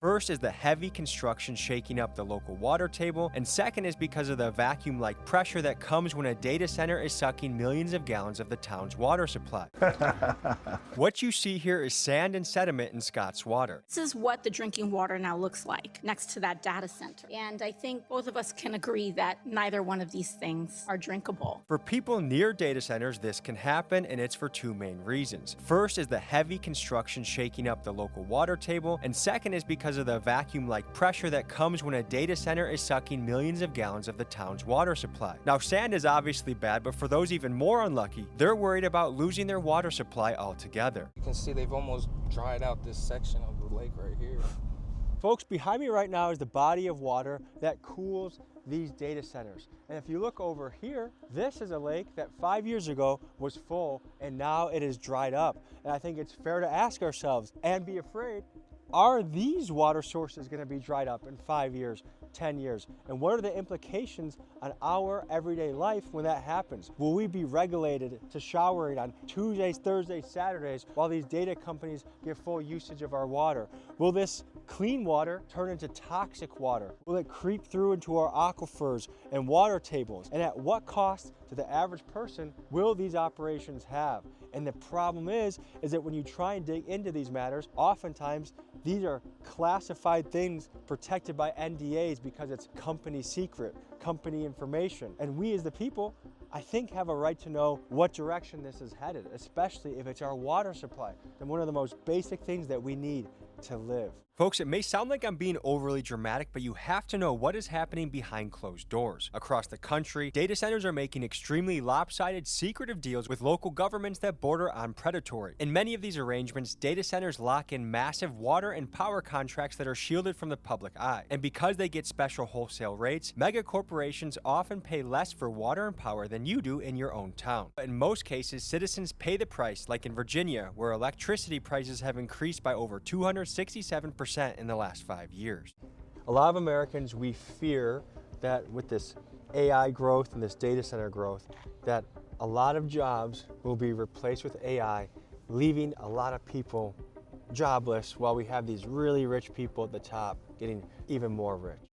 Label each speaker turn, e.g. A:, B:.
A: First is the heavy construction shaking up the local water table, and second is because of the vacuum-like pressure that comes when a data center is sucking millions of gallons of the town's water supply. What you see here is sand and sediment in Scott's water.
B: This is what the drinking water now looks like next to that data center. And I think both of us can agree that neither one of these things are drinkable.
A: For people near data centers, this can happen, and it's for two main reasons. First is the heavy construction shaking up the local water table, and second is because of the vacuum-like pressure that comes when a data center is sucking millions of gallons of the town's water supply. Now, sand is obviously bad, but for those even more unlucky, they're worried about losing their water supply altogether.
C: You can see they've almost dried out this section of the lake right here.
A: Folks, behind me right now is the body of water that cools these data centers. And if you look over here, this is a lake that 5 years ago was full and now it is dried up. And I think it's fair to ask ourselves and be afraid, are these water sources going to be dried up in 5 years, 10 years? And what are the implications on our everyday life when that happens? Will we be regulated to showering on Tuesdays, Thursdays, Saturdays while these data companies get full usage of our water? Will this clean water turn into toxic water? Will it creep through into our aquifers and water tables? And at what cost to the average person will these operations have? And the problem is that when you try and dig into these matters, oftentimes these are classified things protected by NDAs because it's company secret, company information. And we as the people, I think, have a right to know what direction this is headed, especially if it's our water supply, and one of the most basic things that we need to live. Folks, it may sound like I'm being overly dramatic, but you have to know what is happening behind closed doors. Across the country, data centers are making extremely lopsided, secretive deals with local governments that border on predatory. In many of these arrangements, data centers lock in massive water and power contracts that are shielded from the public eye. And because they get special wholesale rates, mega corporations often pay less for water and power than you do in your own town. But in most cases, citizens pay the price, like in Virginia, where electricity prices have increased by over 267% in the last 5 years. A lot of Americans, we fear that with this AI growth and this data center growth, that a lot of jobs will be replaced with AI, leaving a lot of people jobless while we have these really rich people at the top getting even more rich.